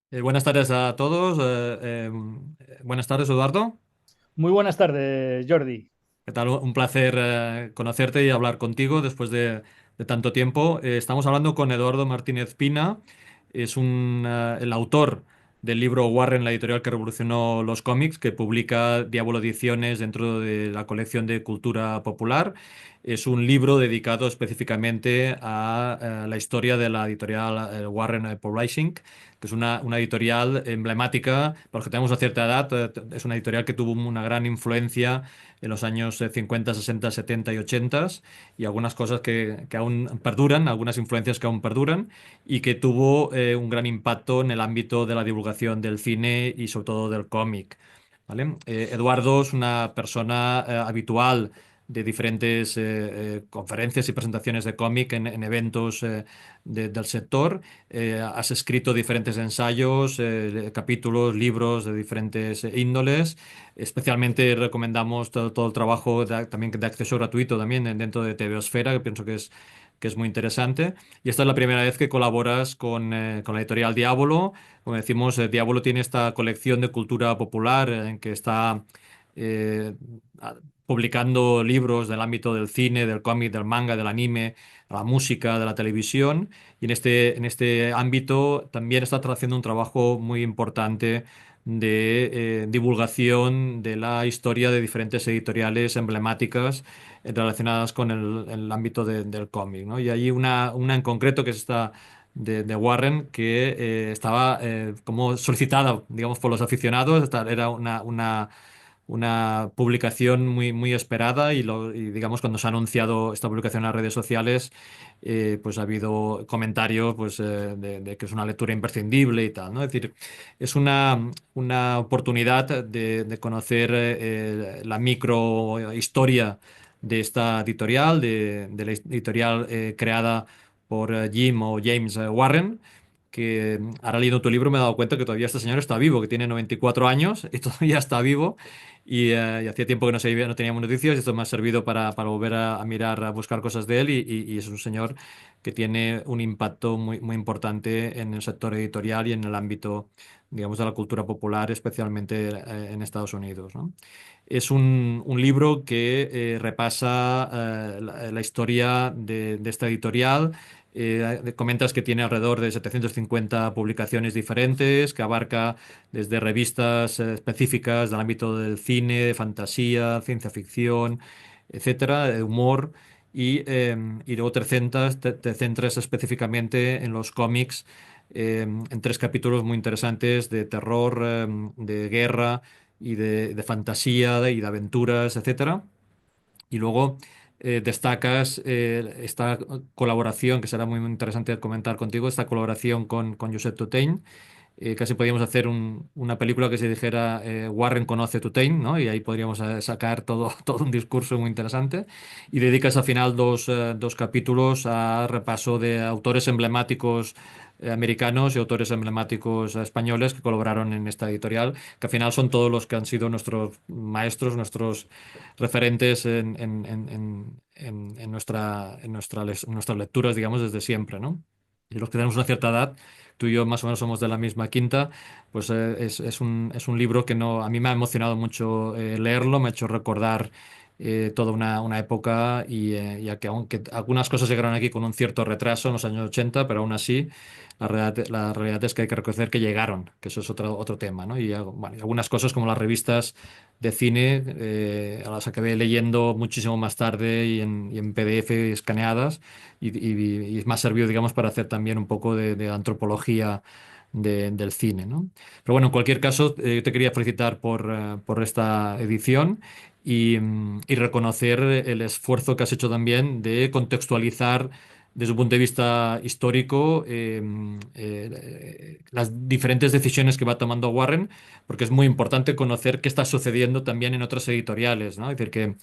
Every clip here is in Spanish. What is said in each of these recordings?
Buenas tardes a todos. Buenas tardes, Eduardo. Muy buenas tardes, Jordi. ¿Qué tal? Un placer conocerte y hablar contigo después de tanto tiempo. Estamos hablando con Eduardo Martínez Pina. Es el autor del libro Warren, la editorial que revolucionó los cómics, que publica Diablo Ediciones dentro de la colección de cultura popular. Es un libro dedicado específicamente a la historia de la editorial Warren Publishing, que es una editorial emblemática. Para los que tenemos una cierta edad, es una editorial que tuvo una gran influencia en los años 50, 60, 70 y 80 y algunas cosas que aún perduran, algunas influencias que aún perduran y que tuvo un gran impacto en el ámbito de la divulgación del cine y sobre todo del cómic. ¿Vale? Eduardo es una persona habitual de diferentes conferencias y presentaciones de cómic en eventos del sector. Has escrito diferentes ensayos, capítulos, libros de diferentes índoles. Especialmente recomendamos todo el trabajo también de acceso gratuito también dentro de TVOsfera, que pienso que es muy interesante. Y esta es la primera vez que colaboras con la editorial Diablo. Como decimos, Diablo tiene esta colección de cultura popular en que está eh, a- publicando libros del ámbito del cine, del cómic, del manga, del anime, de la música, de la televisión. Y en este ámbito también está haciendo un trabajo muy importante de divulgación de la historia de diferentes editoriales emblemáticas relacionadas con el ámbito del cómic, ¿no? Y hay una en concreto que es esta de Warren que estaba como solicitada, digamos, por los aficionados. Era una publicación muy esperada y digamos cuando se ha anunciado esta publicación en las redes sociales, pues ha habido comentarios pues, de que es una lectura imprescindible y tal, ¿no? Es decir, es una oportunidad de conocer la microhistoria de esta editorial, de la editorial creada por Jim o James Warren, que ahora leyendo tu libro me he dado cuenta que todavía este señor está vivo, que tiene 94 años y todavía está vivo. Y hacía tiempo que no teníamos noticias y esto me ha servido para volver a mirar, a buscar cosas de él y es un señor que tiene un impacto muy importante en el sector editorial y en el ámbito, digamos, de la cultura popular, especialmente en Estados Unidos, ¿no? Es un libro que repasa la historia de esta editorial. Comentas que tiene alrededor de 750 publicaciones diferentes, que abarca desde revistas específicas del ámbito del cine, de fantasía, ciencia ficción, etcétera, de humor, y luego te centras específicamente en los cómics, en tres capítulos muy interesantes de terror, de guerra y de fantasía y de aventuras, etcétera. Y luego destacas esta colaboración, que será muy interesante comentar contigo, esta colaboración con Josep Tutell. Casi podríamos hacer una película que se dijera Warren conoce Tutell, ¿no? Y ahí podríamos sacar todo, todo un discurso muy interesante. Y dedicas al final dos capítulos a repaso de autores emblemáticos americanos y autores emblemáticos españoles que colaboraron en esta editorial, que al final son todos los que han sido nuestros maestros, nuestros referentes en nuestras lecturas, digamos, desde siempre, ¿no? Y los que tenemos una cierta edad, tú y yo más o menos somos de la misma quinta, pues es un libro que no, a mí me ha emocionado mucho leerlo, me ha hecho recordar toda una época ya que aunque algunas cosas llegaron aquí con un cierto retraso en los años 80, pero aún así la realidad es que hay que reconocer que llegaron, que eso es otro tema, ¿no? Bueno, y algunas cosas como las revistas de cine, las acabé leyendo muchísimo más tarde y en PDF escaneadas y me ha servido, digamos, para hacer también un poco de antropología del cine, ¿no? Pero bueno, en cualquier caso, te quería felicitar por esta edición y reconocer el esfuerzo que has hecho también de contextualizar desde un punto de vista histórico las diferentes decisiones que va tomando Warren, porque es muy importante conocer qué está sucediendo también en otras editoriales, ¿no? Es decir, que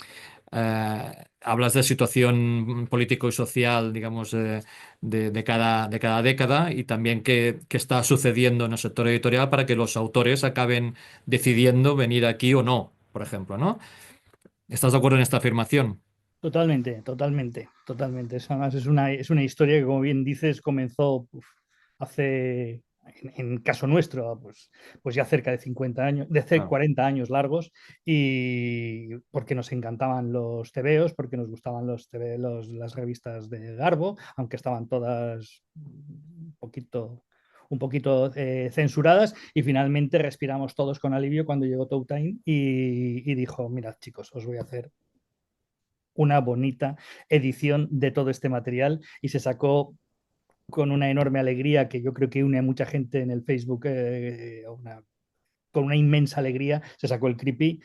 hablas de situación político y social, digamos, de cada década y también qué está sucediendo en el sector editorial para que los autores acaben decidiendo venir aquí o no, por ejemplo, ¿no? ¿Estás de acuerdo en esta afirmación? Totalmente, totalmente, totalmente. Además, es una historia que, como bien dices, comenzó hace, en caso nuestro, pues ya cerca de 50 años, Claro. 40 años largos, y porque nos encantaban los tebeos, porque nos gustaban las revistas de Garbo, aunque estaban todas un poquito censuradas, y finalmente respiramos todos con alivio cuando llegó Toe Time y dijo, mirad chicos, os voy a hacer una bonita edición de todo este material, y se sacó con una enorme alegría que yo creo que une a mucha gente en el Facebook, con una inmensa alegría, se sacó el Creepy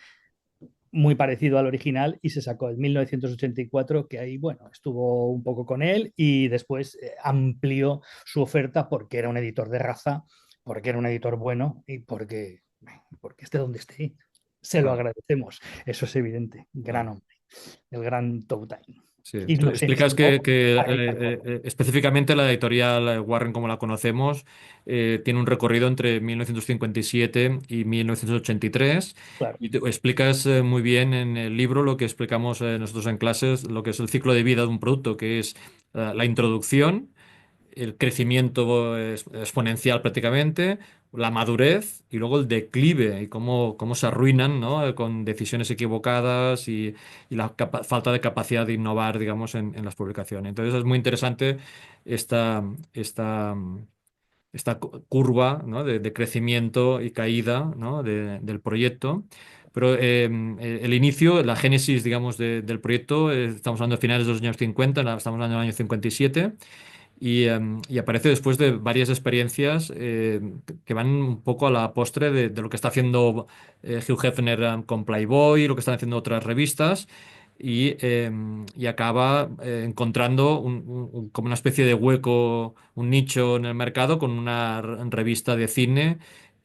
muy parecido al original y se sacó el 1984, que ahí, bueno, estuvo un poco con él y después amplió su oferta porque era un editor de raza, porque era un editor bueno y porque esté donde esté, se lo Claro, agradecemos. Eso es evidente. Gran claro. hombre, el gran Toe Time. Sí, Y nos explicas enseñó que, a editar cómics. específicamente la editorial Warren, como la conocemos, tiene un recorrido entre 1957 y 1983. Claro, Y explicas muy bien en el libro lo que explicamos nosotros en clases, lo que es el ciclo de vida de un producto, que es la introducción, el crecimiento exponencial prácticamente, la madurez y luego el declive y cómo se arruinan, ¿no? Con decisiones equivocadas y la falta de capacidad de innovar, digamos, en las publicaciones. Entonces es muy interesante esta, esta, esta curva, ¿no? de crecimiento y caída, ¿no? del proyecto. Pero el inicio, la génesis, digamos, del proyecto, estamos hablando de finales de los años 50, estamos hablando del año 57 y aparece después de varias experiencias que van un poco a la postre de lo que está haciendo Hugh Hefner con Playboy, lo que están haciendo otras revistas, y acaba encontrando como una especie de hueco, un nicho en el mercado con una revista de cine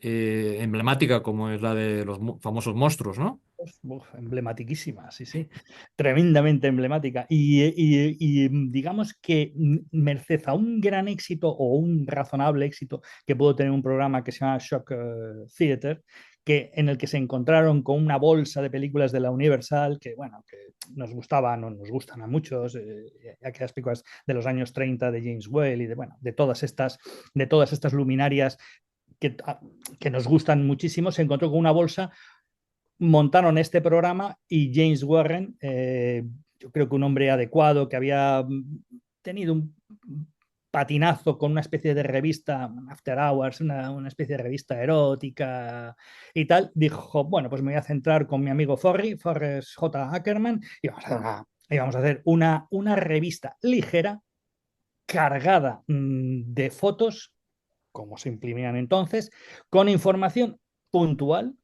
emblemática como es la de los famosos monstruos, ¿no? uf, emblematiquísima, sí, sí, tremendamente emblemática. Digamos que merced a un gran éxito o un razonable éxito que pudo tener un programa que se llama Shock Theater, en el que se encontraron con una bolsa de películas de la Universal que, bueno, que nos gustaban o nos gustan a muchos, aquellas películas de los años 30 de James Whale y bueno, de todas estas luminarias que, que nos gustan muchísimo, se encontró con una bolsa, montaron este programa y James Warren, yo creo que un hombre adecuado que había tenido un patinazo con una especie de revista, After Hours, una especie de revista erótica y tal, dijo, bueno, pues me voy a centrar con mi amigo Forrest J. Ackerman, y vamos a hacer una revista ligera, cargada de fotos, como se imprimían entonces, con información puntual,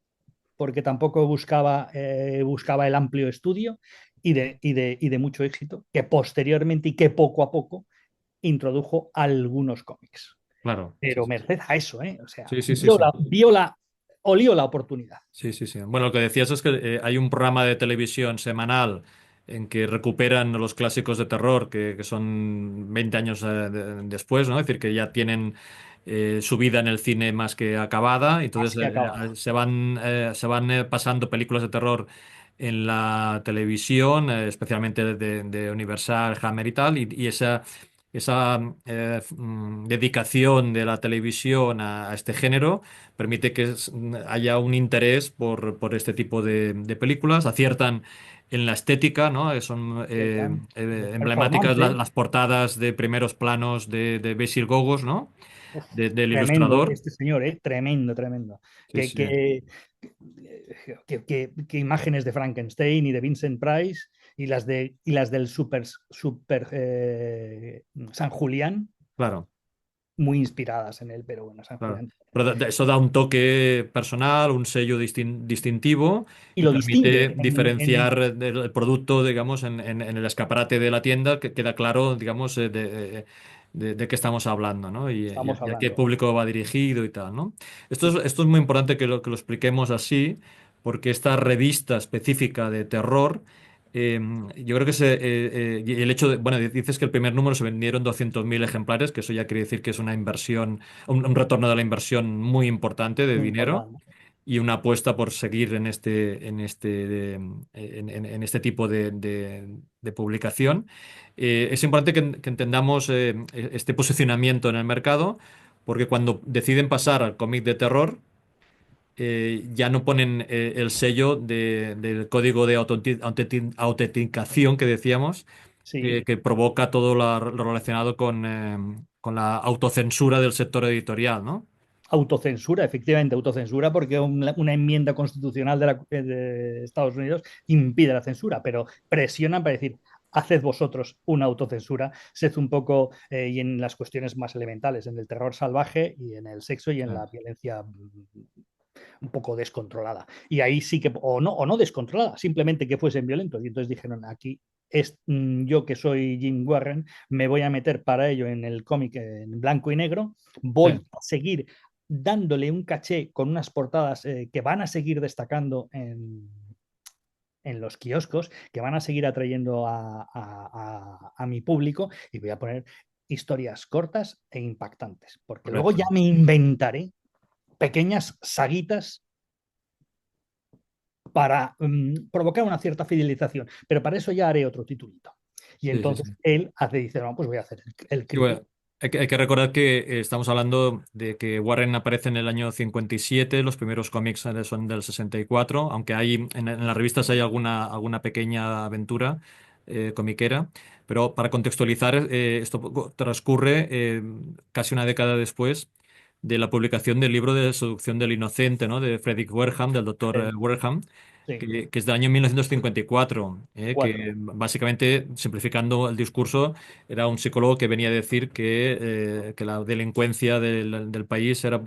porque tampoco buscaba el amplio estudio y de mucho éxito, que posteriormente y que poco a poco introdujo algunos cómics. Claro, sí, Pero sí, sí. merced a eso, ¿eh? O sea, Sí, sí, sí, sí. olió la oportunidad. Sí, sí, sí. Bueno, lo que decías es que hay un programa de televisión semanal en que recuperan los clásicos de terror que son 20 años después, ¿no? Es decir, que ya tienen su vida en el cine más que acabada. Entonces Así acabada. se van pasando películas de terror en la televisión, especialmente de Universal, Hammer y tal, y esa dedicación de la televisión a este género permite que haya un interés por este tipo de películas. Aciertan en la estética, ¿no? Son Los emblemáticas performances. las portadas de primeros planos de Basil Gogos, ¿no? Uf, Del tremendo ilustrador. este señor, tremendo, tremendo. Sí, Que, sí, que imágenes de Frankenstein y de Vincent Price y las del super San Julián, claro. muy inspiradas en él, pero bueno, San Claro. Julián. Pero eso da un toque personal, un sello distintivo Y y lo permite distingue diferenciar el producto, digamos, en el escaparate de la tienda, que queda claro, digamos, de qué estamos hablando, ¿no? estamos Y a qué hablando. público va dirigido y tal, ¿no? Esto Sí, es, sí. esto es muy importante que lo expliquemos así, porque esta revista específica de terror yo creo que y el hecho de, bueno, dices que el primer número se vendieron 200.000 ejemplares, que eso ya quiere decir que es una inversión, un retorno de la inversión muy importante de Muy dinero importante. y una apuesta por seguir en este tipo de publicación. Es importante que entendamos este posicionamiento en el mercado, porque cuando deciden pasar al cómic de terror, ya no ponen el sello del código de autenticación que decíamos, Sí, que provoca todo lo relacionado con la autocensura del sector editorial, ¿no? autocensura, efectivamente, autocensura, porque una enmienda constitucional de Estados Unidos impide la censura, pero presionan para decir, haced vosotros una autocensura, sed un poco, y en las cuestiones más elementales, en el terror salvaje y en el sexo y en la violencia un poco descontrolada. Y ahí sí que, o no descontrolada, simplemente que fuesen violentos. Y entonces dijeron, aquí yo que soy Jim Warren, me voy a meter para ello en el cómic en blanco y negro, Sí, voy a seguir dándole un caché con unas portadas que van a seguir destacando en los kioscos, que van a seguir atrayendo a mi público y voy a poner historias cortas e impactantes, porque luego ya correcto. me inventaré pequeñas saguitas para provocar una cierta fidelización, pero para eso ya haré otro titulito. Y Sí, sí, sí. entonces él dice, no, pues voy a hacer el Sí, creepy. bueno, hay que recordar que estamos hablando de que Warren aparece en el año 57, los primeros cómics son del 64, aunque hay en las revistas hay alguna pequeña aventura comiquera, pero para contextualizar, esto transcurre casi una década después de la publicación del libro de Seducción del Inocente, ¿no? De Frederick Wareham, del doctor Sí, Wareham, sí, que es del año 1954, que cuatro, básicamente, simplificando el discurso, era un psicólogo que venía a decir que la delincuencia del país era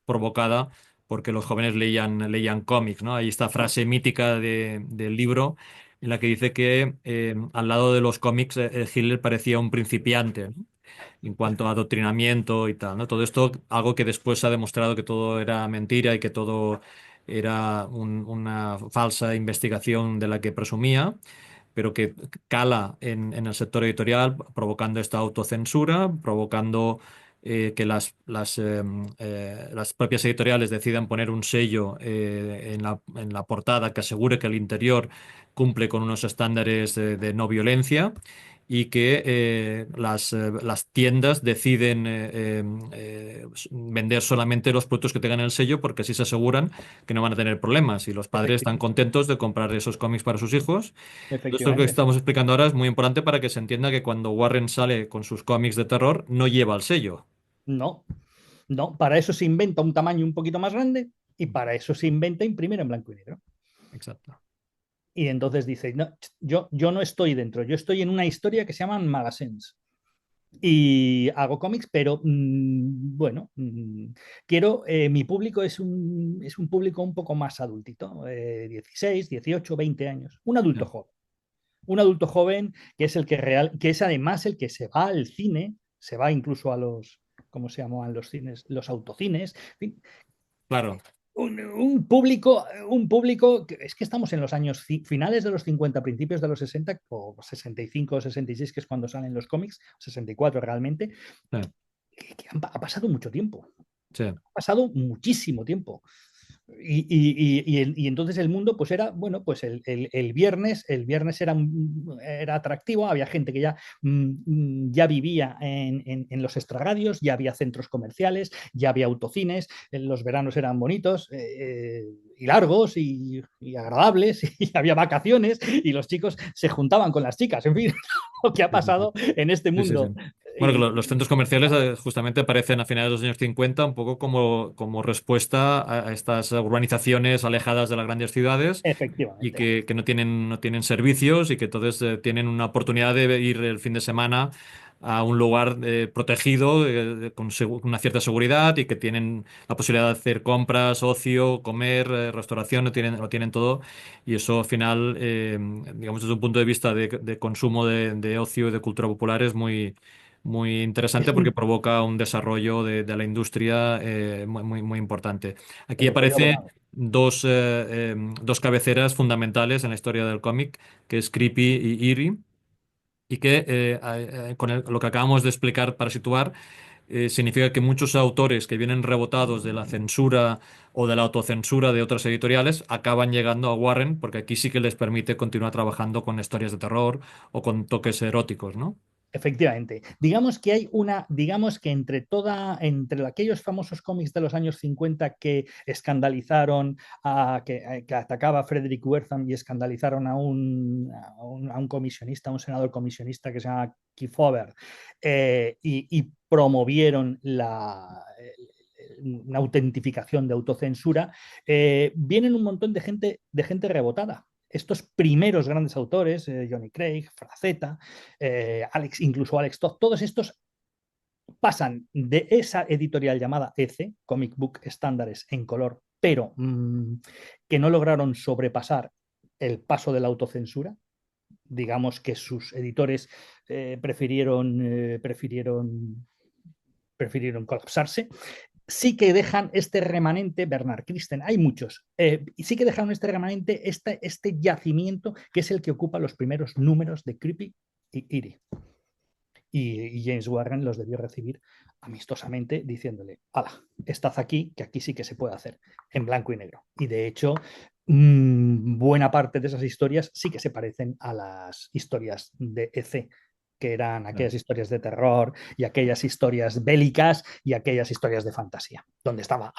provocada porque los jóvenes leían cómics, ¿no? Hay esta frase mítica del libro en la que dice que al lado de los cómics Hitler parecía un principiante, ¿no? En cuanto a adoctrinamiento y tal, ¿no? Todo esto, algo que después se ha demostrado que todo era mentira y que todo era una falsa investigación de la que presumía, pero que cala en el sector editorial, provocando esta autocensura, provocando que las propias editoriales decidan poner un sello en la portada que asegure que el interior cumple con unos estándares de no violencia. Y que las tiendas deciden vender solamente los productos que tengan el sello porque así se aseguran que no van a tener problemas y los padres están efectivamente, contentos de comprar esos cómics para sus hijos. Esto que efectivamente. estamos explicando ahora es muy importante para que se entienda que cuando Warren sale con sus cómics de terror no lleva el sello. No, no, para eso se inventa un tamaño un poquito más grande y para eso se inventa imprimir en blanco y negro. Exacto. Y entonces dice, no, yo no estoy dentro, yo estoy en una historia que se llaman magazines. Y hago cómics, pero bueno, quiero, mi público es un público un poco más adultito, 16, 18, 20 años, Sí. un adulto joven que es el que que es además el que se va al cine, se va incluso a los, ¿cómo se llaman los cines? Los autocines, en fin, Claro, un público, que es que estamos en los años finales de los 50, principios de los 60, o 65 o 66, que es cuando salen los cómics, 64 realmente, sí, que ha pasado mucho tiempo, sí. ha pasado muchísimo tiempo. Y entonces el mundo pues era, bueno, pues el viernes era atractivo, había gente que ya vivía en los extrarradios, ya había centros comerciales, ya había autocines, los veranos eran bonitos y largos y agradables, y había vacaciones y los chicos se juntaban con las chicas, en fin, lo que ha Sí, sí, sí. pasado en este Sí, sí, sí. mundo. Bueno, que Y, los centros comerciales justamente aparecen a finales de los años 50 un poco como respuesta a estas urbanizaciones alejadas de las grandes ciudades y efectivamente, que no tienen servicios y que entonces tienen una oportunidad de ir el fin de semana a un lugar protegido con una cierta seguridad y que tienen la posibilidad de hacer compras, ocio, comer, restauración, lo tienen todo y eso al final, digamos, desde un punto de vista de consumo de ocio y de cultura popular es muy interesante es porque un, provoca un desarrollo de la industria muy importante. Aquí pero estoy aparece abonado. dos cabeceras fundamentales en la historia del cómic, que es Creepy y Eerie, y que con lo que acabamos de explicar para situar, significa que muchos autores que vienen rebotados de la censura o de la autocensura de otras editoriales acaban llegando a Warren, porque aquí sí que les permite continuar trabajando con historias de terror o con toques eróticos, ¿no? Efectivamente. Digamos que entre aquellos famosos cómics de los años 50 que escandalizaron, que atacaba a Frederick Wertham y escandalizaron a un comisionista, a un senador comisionista que se llama Keith Faber, y promovieron una autentificación de autocensura, vienen un montón de gente rebotada. Estos primeros grandes autores, Johnny Craig, Frazetta, incluso Alex Toth, todos estos pasan de esa editorial llamada ECE, Comic Book Estándares en color, pero que no lograron sobrepasar el paso de la autocensura. Digamos que sus editores prefirieron colapsarse. Sí que dejan este remanente, Bernard Kristen, hay muchos, y sí que dejaron este remanente, este yacimiento que es el que ocupa los primeros números de Creepy y Eerie. Y James Warren los debió recibir amistosamente diciéndole, hala, estad aquí, que aquí sí que se puede hacer, en blanco y negro. Y de hecho, buena parte de esas historias sí que se parecen a las historias de EC, que eran aquellas historias de terror y aquellas historias bélicas y aquellas historias de fantasía, donde estaba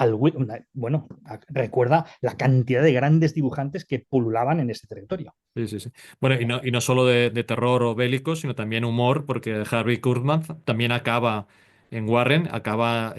bueno, recuerda la cantidad de grandes dibujantes que pululaban en ese territorio. Sí, sí, sí. Bueno, y no solo de terror o bélico, sino también humor, porque Harvey Kurtzman también acaba en Warren, acaba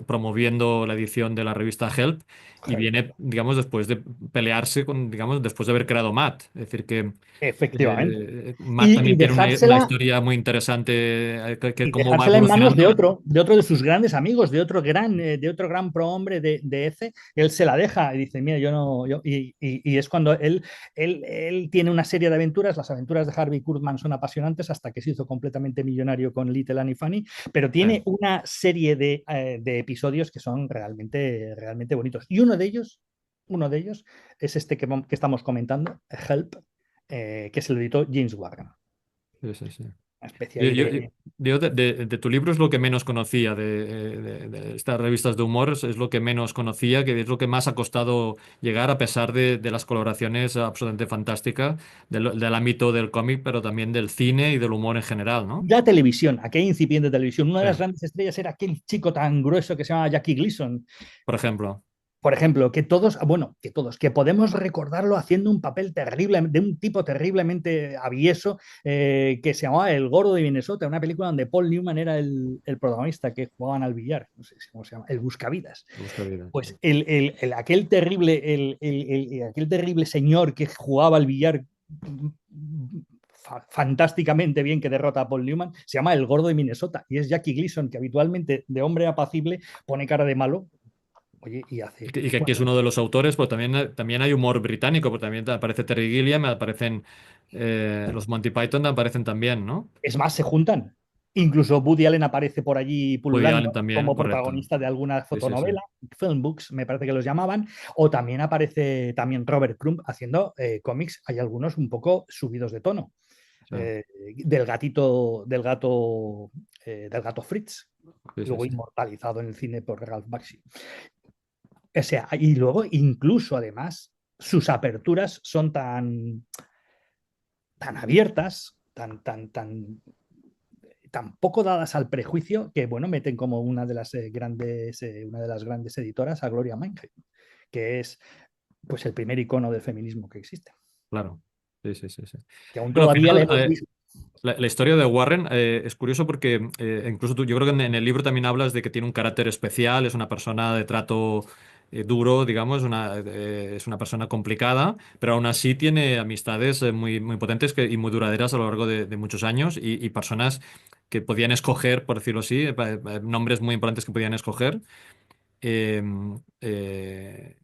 promoviendo la edición de la revista Help y Help. viene, digamos, después de pelearse con, digamos, después de haber creado Matt. Es decir, que Efectivamente. Matt Y también tiene una dejársela historia muy interesante, que y cómo va dejársela en manos de evolucionando. otro, de otro de sus grandes amigos, de otro gran prohombre de ECE. Él se la deja y dice, mira, yo no, y es cuando él tiene una serie de aventuras. Las aventuras de Harvey Kurtzman son apasionantes hasta que se hizo completamente millonario con Little Annie Fanny, pero tiene una serie de episodios que son realmente, realmente bonitos. Y uno de ellos es este que estamos comentando, Help, que se lo editó James Warren. Sí, sí, sí. Una especie Yo, ahí yo- yo de tu libro es lo que menos conocía, de estas revistas de humor, es lo que menos conocía, que es lo que más ha costado llegar a pesar de las coloraciones absolutamente fantásticas del ámbito del cómic, pero también del cine y del humor en general, ¿no? la televisión, aquella incipiente televisión. Una de Sí, las grandes estrellas era aquel chico tan grueso que se llama Jackie Gleason, por ejemplo. por ejemplo, que podemos recordarlo haciendo un papel terrible, de un tipo terriblemente avieso, que se llamaba El Gordo de Minnesota, una película donde Paul Newman era el protagonista, que jugaban al billar, no sé cómo se llama, El Buscavidas. Busca vida. Pues aquel terrible señor que jugaba al billar fantásticamente bien, que derrota a Paul Newman, se llama El Gordo de Minnesota y es Jackie Gleason, que habitualmente de hombre apacible pone cara de malo. Oye, y hace. Y que aquí es Bueno, uno de los autores, pero también hay humor británico, porque también aparece Terry Gilliam, aparecen los Monty Python, aparecen también, ¿no? es más, se juntan. Incluso Woody Allen aparece por allí Woody pululando Allen también, como correcto. protagonista de alguna Sí, sí, sí. fotonovela, film books, me parece que los llamaban, o también aparece también Robert Crumb haciendo cómics, hay algunos un poco subidos de tono, Sí, del gato Fritz, sí, sí, luego sí. inmortalizado en el cine por Ralph Bakshi. O sea, y luego incluso además sus aperturas son tan abiertas, tan poco dadas al prejuicio, que bueno, meten como una de las grandes editoras a Gloria Meinheim, que es pues el primer icono del feminismo que existe, Claro. Sí, sí, sí, sí. que aún Bueno, al todavía le final, hemos visto. la historia de Warren es curioso porque incluso tú, yo creo que en el libro también hablas de que tiene un carácter especial, es una persona de trato duro, digamos, es una persona complicada, pero aún así tiene amistades muy, muy potentes y muy duraderas a lo largo de muchos años y personas que podían escoger, por decirlo así, nombres muy importantes que podían escoger. eh,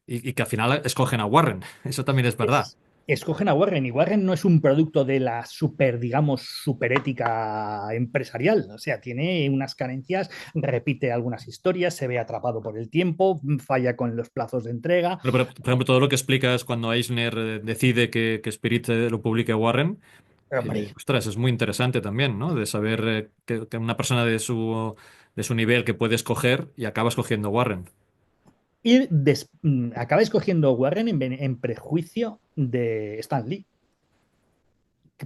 y que al final escogen a Warren. Eso también es verdad. Escogen a Warren, y Warren no es un producto de la digamos, superética empresarial. O sea, tiene unas carencias, repite algunas historias, se ve atrapado por el tiempo, falla con los plazos de entrega. Pero, por ejemplo, todo lo que explicas cuando Eisner decide que Spirit lo publique Warren, Hombre, ostras, es muy interesante también, ¿no? De saber que una persona de su nivel que puede escoger y acaba escogiendo Warren. acaba escogiendo Warren en prejuicio de Stan Lee,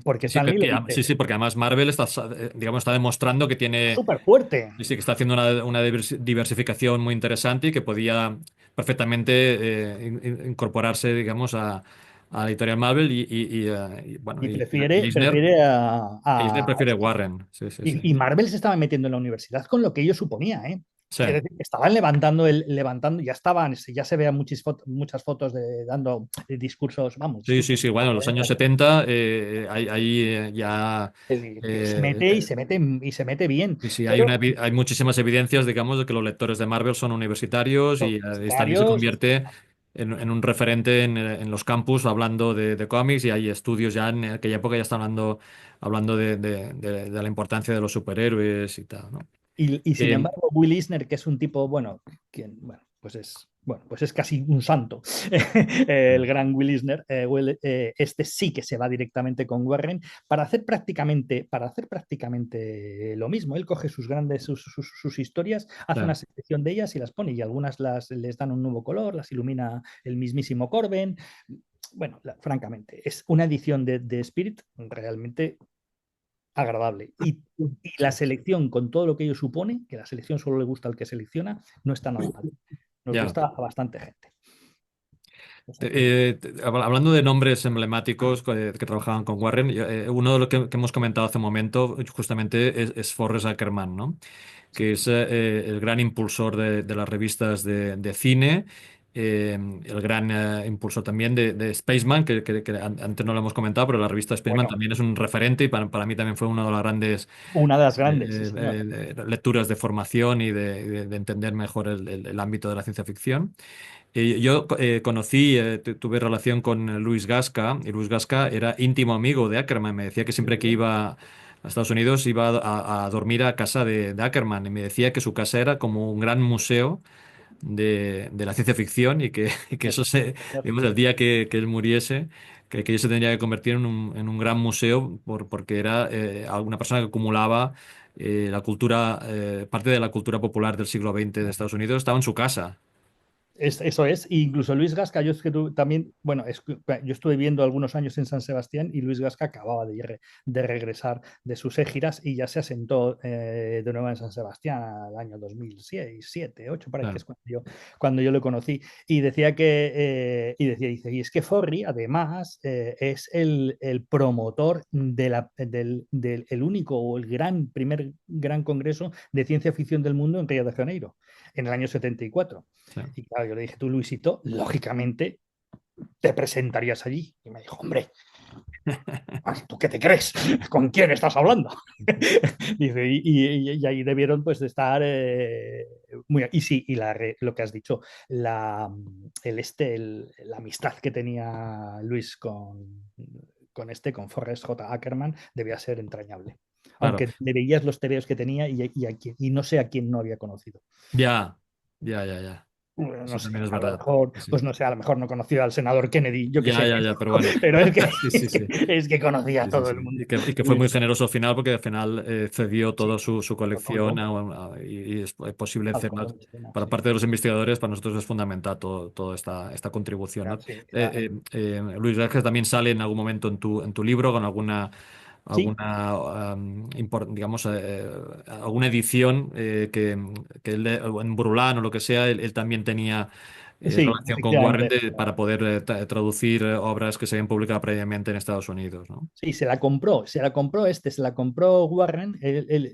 porque Sí, Stan Lee le sí, dice, sí, porque además Marvel está, digamos, está demostrando que tiene, súper fuerte. sí, sí, que está haciendo una diversificación muy interesante y que podía perfectamente incorporarse, digamos, a la editorial Marvel bueno, Y y prefiere, prefiere Eisner a prefiere Warren, sí, sí, sí. y Marvel se estaba metiendo en la universidad con lo que ello suponía, ¿eh? Sí. Quiero decir, estaban levantando, ya estaban, ya se vean muchas fotos de dando discursos, vamos, Sí, sí, discursos, sí, bueno, en los años 70 ahí ya... que se eh, mete y se mete bien, sí, sí, pero hay muchísimas evidencias, digamos, de que los lectores de Marvel son universitarios los y Stan Lee se universitarios, convierte en un referente en los campus hablando de cómics y hay estudios ya en aquella época ya están hablando de la importancia de los superhéroes y tal, ¿no? y sin Eh, embargo, Will Eisner, que es un tipo, bueno, pues es casi un santo, el gran Will Eisner, este sí que se va directamente con Warren para hacer prácticamente lo mismo. Él coge sus historias, hace una sí, selección de ellas y las pone, y algunas les dan un nuevo color, las ilumina el mismísimo Corben. Bueno, francamente, es una edición de Spirit realmente agradable. Y la sí, selección, con todo lo que ello supone, que la selección solo le gusta al que selecciona, no está nada mal. Nos ya. gusta a bastante gente. O sea que, Hablando de nombres emblemáticos que trabajaban con Warren, uno de los que hemos comentado hace un momento justamente es Forrest Ackerman, ¿no? sí. Que es el gran impulsor de las revistas de cine, el gran impulsor también de Spaceman, que antes no lo hemos comentado, pero la revista Spaceman Bueno, también es un referente y para mí también fue una de las grandes una de las grandes, sí, señor. lecturas de formación y de entender mejor el ámbito de la ciencia ficción. Yo tuve relación con Luis Gasca, y Luis Gasca era íntimo amigo de Ackerman. Me decía que Sí, siempre que iba a Estados Unidos iba a dormir a casa de Ackerman, y me decía que su casa era como un gran museo de la ciencia ficción y que eso señor. digamos, el día que él muriese, que ello se tendría que convertir en un gran museo porque era una persona que acumulaba parte de la cultura popular del siglo XX de Estados Unidos, estaba en su casa. Eso es, e incluso Luis Gasca, yo es que también, bueno, yo estuve viendo algunos años en San Sebastián y Luis Gasca acababa de regresar de sus giras y ya se asentó de nuevo en San Sebastián al año 2006, 7, 8, para que es Claro, cuando yo lo conocí. Y decía dice, y es que Forri además es el promotor del el único o el primer gran congreso de ciencia ficción del mundo en Río de Janeiro, en el año 74. sí. Y claro, yo le dije, tú, Luisito, lógicamente te presentarías allí. Y me dijo, hombre, ¿tú qué te crees? ¿Con quién estás hablando? Dice, y ahí debieron pues de estar muy... Y sí, lo que has dicho, la amistad que tenía Luis con Forrest J. Ackerman debía ser entrañable. Claro. Aunque le veías los tebeos que tenía y no sé a quién no había conocido. Ya, ya, ya, ya. No Eso sé, también es a lo verdad. mejor, Sí, sí. pues no sé, a lo mejor no conocía al senador Kennedy, yo qué Ya, sé, ya, ya, pero bueno. pero Sí, sí, sí. es que conocía a Sí, sí, todo sí. el mundo. Y que fue muy generoso al final porque al final cedió Sí, toda su lo colección tuyo, y es posible al hacer Cordón de China, para sí. parte de los investigadores, para nosotros es fundamental toda esta contribución, ¿no? Sí, era, Luis Verges también sale en algún momento en tu libro con sí, digamos, alguna edición que en Brulán o lo que sea, él también tenía sí, relación con Warren efectivamente. para poder traducir obras que se habían publicado previamente en Estados Unidos, ¿no? Sí, se la compró Warren.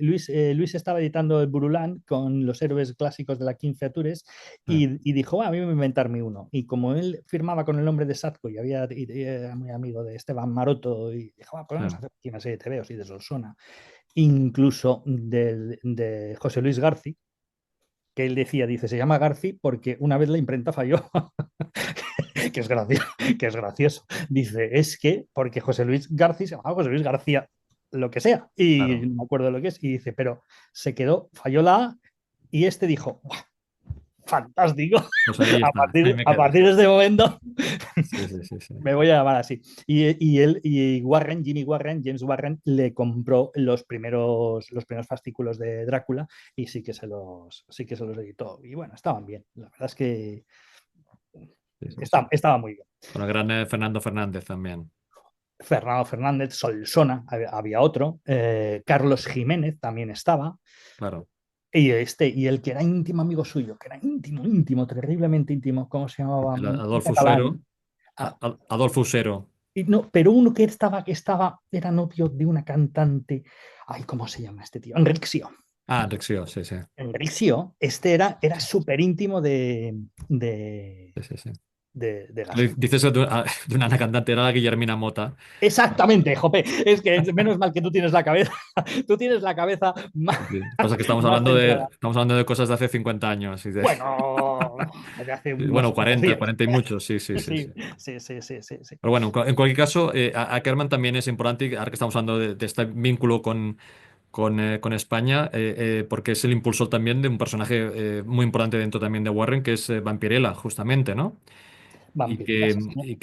Luis estaba editando el Brulán con los héroes clásicos de la King Features Ah, y dijo, a mí me voy a inventarme uno. Y como él firmaba con el nombre de Satko y era muy amigo de Esteban Maroto, y dijo, pues vamos a ah, hacer aquí una serie de TVOs y de Solsona, incluso de José Luis Garci, que él decía, dice, se llama Garci porque una vez la imprenta falló. que, es gracioso, que es gracioso. Dice, es que, porque José Luis García se llamaba José Luis García, lo que sea, y claro. no me acuerdo lo que es, y dice, pero se quedó, falló la A, y este dijo, fantástico, Pues ahí está, ahí me a queda. partir de este momento Sí, sí, sí, sí. me voy a llamar así. Y Warren, James Warren, le compró los primeros fascículos de Drácula y sí que se los editó. Y bueno, estaban bien. La verdad es que Sí, sí, sí. estaba muy bien. Con el gran Fernando Fernández también. Fernando Fernández, Solsona, había otro, Carlos Jiménez también estaba, Claro. y el que era íntimo amigo suyo, que era íntimo, íntimo, terriblemente íntimo, ¿cómo se llamaba? El Un Adolfo Usero. catalán. Ah, Adolfo Usero. y no, pero uno que estaba, era novio de una cantante. Ay, ¿cómo se llama este tío? Enrique. Ah, Rexio, sí, sí. Enrique, este era súper íntimo de, Sí, sí, sí. de Gasco. Dices de una cantante, era la Guillermina Mota. Exactamente, Jope. Es que menos mal que tú tienes la cabeza, tú tienes la cabeza más, Sí. Pasa que más centrada. estamos hablando de cosas de hace 50 años. Bueno, de hace unos Bueno, pocos 40 días. 40 y muchos, sí, sí, sí, sí. Sí, sí, sí, sí, sí, sí. Pero bueno, en cualquier caso, Ackerman también es importante, y ahora que estamos hablando de este vínculo con España, porque es el impulsor también de un personaje muy importante dentro también de Warren, que es Vampirella, justamente, ¿no? Vampirella, sí, señor.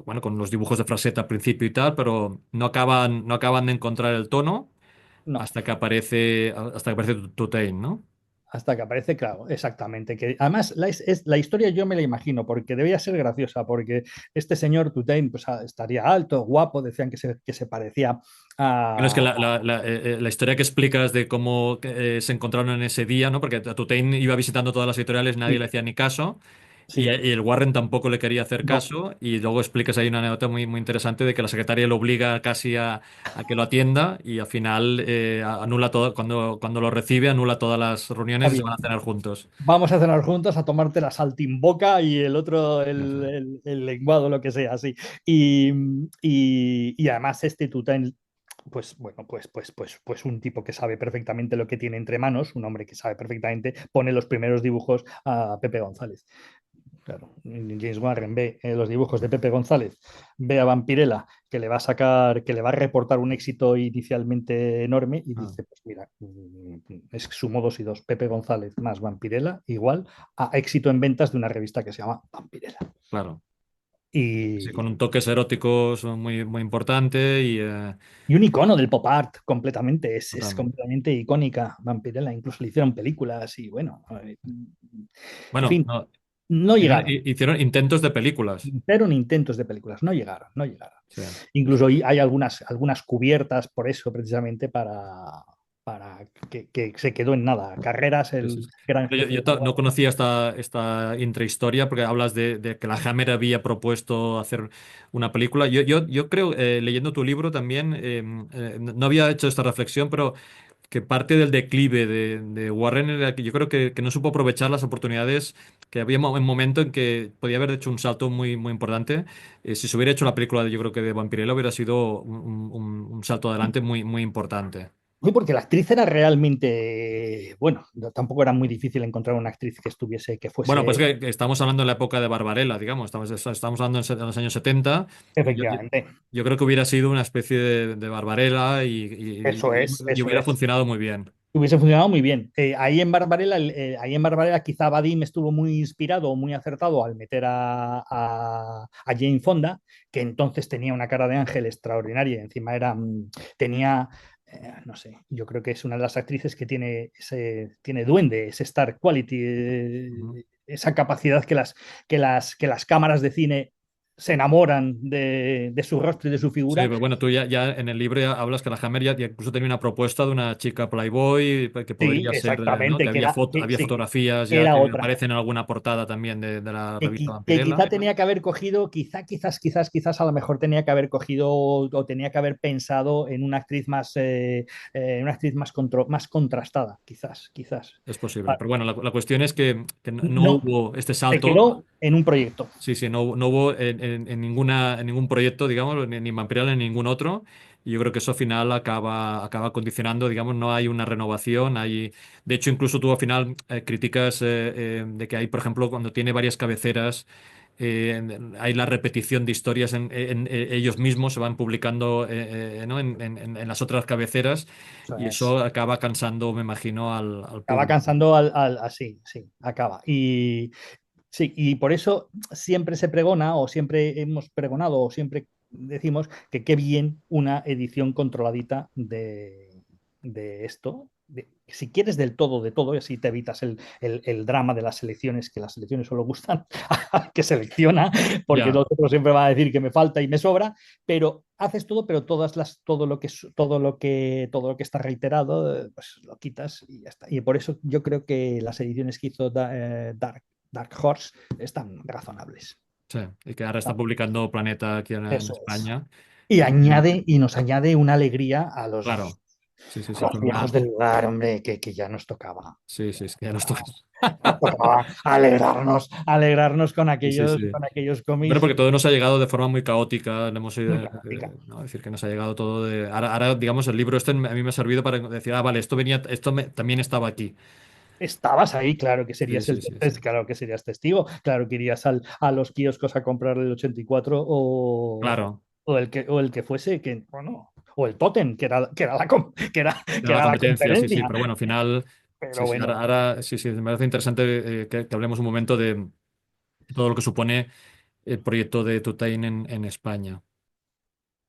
Bueno, con los dibujos de Frasetta al principio y tal, pero no acaban de encontrar el tono No, hasta que aparece Tutain, ¿no? hasta que aparece, claro, exactamente. Que además la historia yo me la imagino, porque debía ser graciosa, porque este señor Tutain pues, estaría alto, guapo, decían que se parecía Bueno, es que a... la historia que explicas de cómo se encontraron en ese día, ¿no? Porque Tutain iba visitando todas las editoriales, nadie le Sí, hacía ni caso, sí, y el Warren tampoco le quería hacer no. caso, y luego explicas ahí una anécdota muy, muy interesante de que la secretaria lo obliga casi a que lo atienda, y al final anula todo, cuando lo recibe, anula todas las reuniones y se van a Está cenar juntos. vamos a cenar juntos a tomarte la saltimboca y el otro el, Eso. el, el lenguado, lo que sea, así. Y además este Tutain, pues bueno, pues un tipo que sabe perfectamente lo que tiene entre manos, un hombre que sabe perfectamente, pone los primeros dibujos a Pepe González. Claro, James Warren ve los dibujos de Pepe González, ve a Vampirella que le va a sacar, que le va a reportar un éxito inicialmente enorme y Ah, dice, pues mira, es sumo 2 y 2, Pepe González más Vampirella igual a éxito en ventas de una revista que se llama Vampirella. claro. Sí, Y, con un toque erótico muy, muy importante y un icono del pop art completamente, es totalmente. completamente icónica Vampirella, incluso le hicieron películas y bueno, en Bueno, fin, no, no llegaron. hicieron intentos de películas. Hicieron intentos de películas, no llegaron, no llegaron. Sí. Incluso hay algunas cubiertas por eso, precisamente para que se quedó en nada. Carreras, Sí, sí, el sí. gran Yo, jefe de no Warner. conocía esta intrahistoria porque hablas de que la Hammer había propuesto hacer una película. Yo creo, leyendo tu libro también, no había hecho esta reflexión, pero que parte del declive de Warren era que yo creo que no supo aprovechar las oportunidades, que había un momento en que podía haber hecho un salto muy, muy importante. Si se hubiera hecho la película, yo creo que de Vampirella hubiera sido un salto adelante muy, muy importante. Sí, porque la actriz era realmente, bueno, tampoco era muy difícil encontrar una actriz que estuviese, que Bueno, pues fuese que estamos hablando en la época de Barbarella, digamos, estamos hablando en los años 70. Yo efectivamente. yo creo que hubiera sido una especie de Barbarella Eso es, y eso hubiera es. funcionado muy bien. Hubiese funcionado muy bien. Ahí en Barbarella quizá Vadim estuvo muy inspirado, muy acertado al meter a Jane Fonda, que entonces tenía una cara de ángel extraordinaria. Y encima tenía, no sé, yo creo que es una de las actrices que tiene duende, ese star quality, Ujú. esa capacidad que las cámaras de cine se enamoran de su rostro y de su Sí, figura. pero bueno, tú ya en el libro ya hablas que la Hammer ya incluso tenía una propuesta de una chica Playboy que Sí, podría ser, ¿no? Que exactamente, había sí, fotografías que ya era que otra. aparecen en alguna portada también de la revista Que Vampirella. quizá tenía que haber cogido, quizás a lo mejor tenía que haber cogido o tenía que haber pensado en una actriz más contrastada, quizás. Es posible. Ah, Pero bueno, la cuestión es que no no, hubo este se salto. quedó en un proyecto. Sí, sí, no hubo en ningún proyecto, digamos, ni en Vampirella ni en ningún otro. Y yo creo que eso al final acaba condicionando, digamos, no hay una renovación. De hecho, incluso tú al final criticas de que hay, por ejemplo, cuando tiene varias cabeceras, hay la repetición de historias ellos mismos, se van publicando ¿no? en las otras cabeceras Eso y es. eso acaba cansando, me imagino, al Acaba público. cansando así, sí, acaba. Y sí, y por eso siempre se pregona, o siempre hemos pregonado, o siempre decimos que qué bien una edición controladita de esto. si quieres del todo, de todo, y así te evitas el drama de las elecciones, que las elecciones solo gustan al que selecciona, porque Ya, los otros siempre van a decir que me falta y me sobra, pero haces todo, pero todo lo que está reiterado, pues lo quitas y ya está. Y por eso yo creo que las ediciones que hizo Dark Horse están razonables. sí. Y que ahora está publicando Planeta aquí en Eso es. España. Y Y nos añade una alegría a claro, sí, sí, a sí, los fue viejos una... del lugar, hombre, que ya nos tocaba. Sí, sí, es que ya nos toca. Tocaba, tocaba alegrarnos Sí, sí, sí. con aquellos Bueno, cómics porque todo nos ha llegado de forma muy caótica, le hemos muy caótica. ¿no? Decir que nos ha llegado todo de... Ahora, digamos, el libro este a mí me ha servido para decir, ah, vale, también estaba aquí. Estabas ahí, claro que Sí, serías sí, sí, sí. claro que serías testigo, claro que irías a los kioscos a comprar el 84 Claro, o el que fuese, que, bueno, o el Totem, que era la era la competencia, sí, sí, competencia. pero bueno, al final, sí, Pero sí, bueno, sí, sí, me parece interesante que hablemos un momento de todo lo que supone el proyecto de Tutain en España.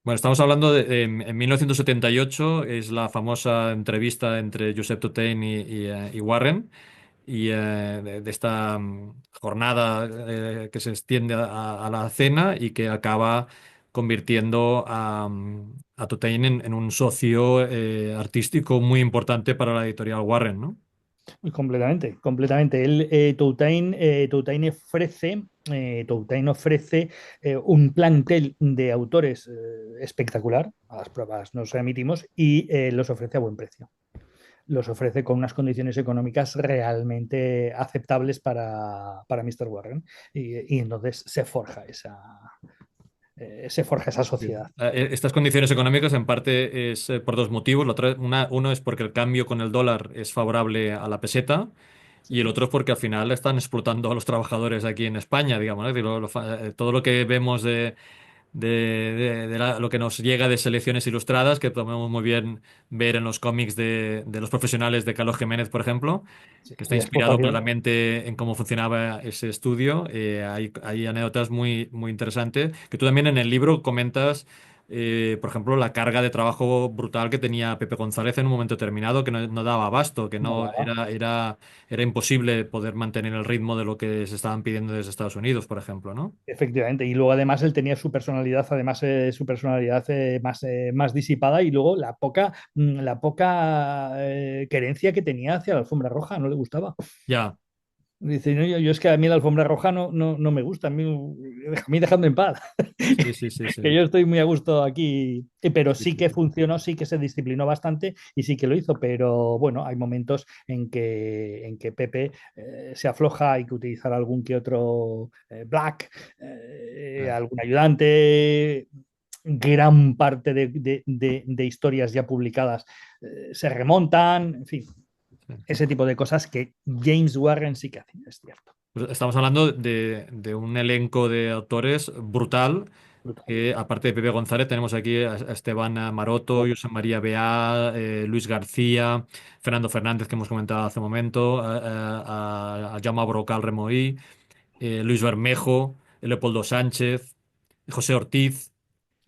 Bueno, estamos hablando en 1978, es la famosa entrevista entre Josep Tutain y Warren, y de esta jornada que se extiende a la cena y que acaba convirtiendo a Tutain en un socio artístico muy importante para la editorial Warren, ¿no? completamente, completamente. Toutain ofrece un plantel de autores espectacular, a las pruebas nos remitimos, y los ofrece a buen precio. Los ofrece con unas condiciones económicas realmente aceptables para Mr. Warren y entonces se forja esa Sí. sociedad. Estas condiciones económicas en parte es por dos motivos. Uno es porque el cambio con el dólar es favorable a la peseta. Sí, Y el otro es porque al final están explotando a los trabajadores aquí en España, digamos, ¿no? Es decir, todo lo que vemos lo que nos llega de selecciones ilustradas, que podemos muy bien ver en los cómics de los profesionales de Carlos Jiménez, por ejemplo, sí, que está y la inspirado explotación. claramente en cómo funcionaba ese estudio. Hay anécdotas muy, muy interesantes, que tú también en el libro comentas. Por ejemplo, la carga de trabajo brutal que tenía Pepe González en un momento determinado, que no daba abasto, que No no daba. era imposible poder mantener el ritmo de lo que se estaban pidiendo desde Estados Unidos, por ejemplo, ¿no? Efectivamente, y luego además él tenía su personalidad, más disipada y luego la poca querencia que tenía hacia la alfombra roja, no le gustaba. Ya, Dice, no, yo es que a mí la alfombra roja no me gusta, a mí dejadme en paz, sí, sí, sí, sí. que yo estoy muy a gusto aquí, pero Sí, sí sí, que sí. funcionó, sí que se disciplinó bastante y sí que lo hizo, pero bueno, hay momentos en que Pepe se afloja, hay que utilizar algún que otro black, algún ayudante, gran parte de historias ya publicadas se remontan, en fin, Sí. ese tipo de cosas que James Warren sí que hace, es cierto. Pues estamos hablando de un elenco de autores brutal, Brutal. que aparte de Pepe González tenemos aquí a Esteban Maroto, José María Beá, Luis García, Fernando Fernández, que hemos comentado hace un momento, a Jaume Brocal Remoí, Luis Bermejo, Leopoldo Sánchez, José Ortiz.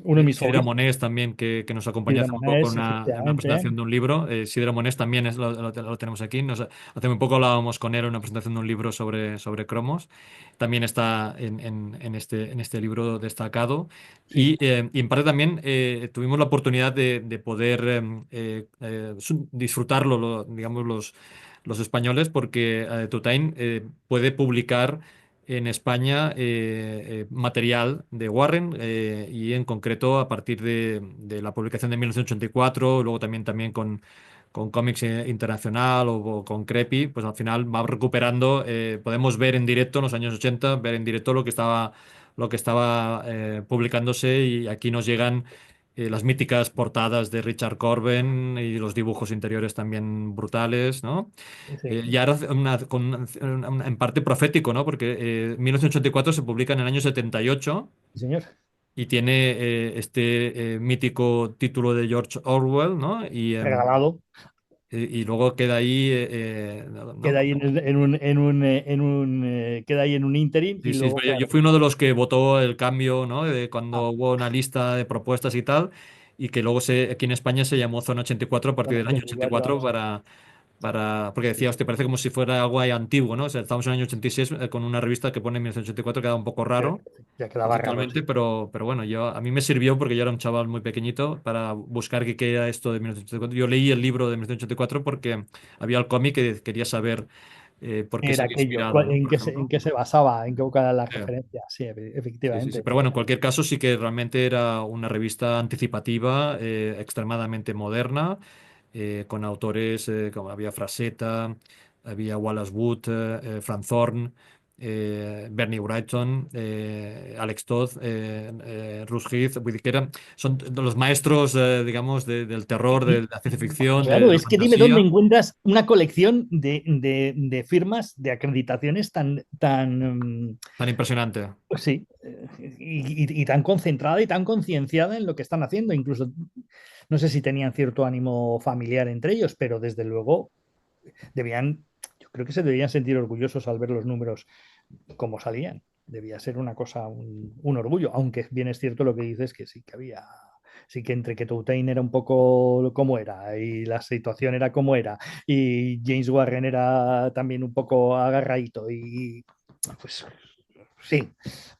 Uno de mis Sidra favoritos, Monés también, que nos acompañó Sidra hace muy poco Monés, en una efectivamente. presentación de un libro. Sidra Monés también lo tenemos aquí. Hace muy poco hablábamos con él en una presentación de un libro sobre cromos. También está en este libro destacado. Sí, Y en parte también tuvimos la oportunidad de poder disfrutarlo, digamos, los españoles, porque Tutain puede publicar en España material de Warren y en concreto a partir de la publicación de 1984, luego también con Comics Internacional o con Creepy, pues al final va recuperando, podemos ver en directo en los años 80, ver en directo lo que estaba publicándose y aquí nos llegan las míticas portadas de Richard Corben y los dibujos interiores también brutales, ¿no? sí, Y ahora en parte profético, ¿no? Porque 1984 se publica en el año 78 sí, señor. y tiene este mítico título de George Orwell, ¿no? Regalado. Y luego queda ahí, Queda ¿no? ahí queda ahí en un interim Sí, y sí, luego, yo claro, fui uno de los que votó el cambio, ¿no? De cuando hubo una lista de propuestas y tal. y que luego aquí en España se llamó Zona 84 a partir Bueno, del año 84, 84 sí. porque decía, hostia, parece como si fuera algo ahí antiguo, ¿no? O sea, estamos en el año 86 con una revista que pone 1984, queda un poco Ya, raro ya quedaba raro, conceptualmente, sí. pero bueno, a mí me sirvió porque yo era un chaval muy pequeñito para buscar qué era esto de 1984. Yo leí el libro de 1984 porque había el cómic que quería saber por qué se Era había aquello, inspirado, ¿no? en Por en ejemplo. qué se basaba, en qué eran las Sí. referencias. Sí, Sí, sí, sí. efectivamente. Pero bueno, en cualquier caso sí que realmente era una revista anticipativa, extremadamente moderna, con autores como había Frazetta, había Wallace Wood, Frank Thorne, Bernie Wrightson, Alex Todd, Russ Heath, vull dir que son los maestros, digamos, del terror, de Y, la ciencia ficción, claro, de la es que dime dónde fantasía, encuentras una colección de firmas, de acreditaciones tan impresionante. pues sí, y tan concentrada y tan concienciada en lo que están haciendo. Incluso, no sé si tenían cierto ánimo familiar entre ellos, pero desde luego debían, yo creo que se debían sentir orgullosos al ver los números como salían. Debía ser una cosa, un orgullo, aunque bien es cierto lo que dices, que sí que había, sí que entre que Toutain era un poco como era y la situación era como era y James Warren era también un poco agarradito y pues sí,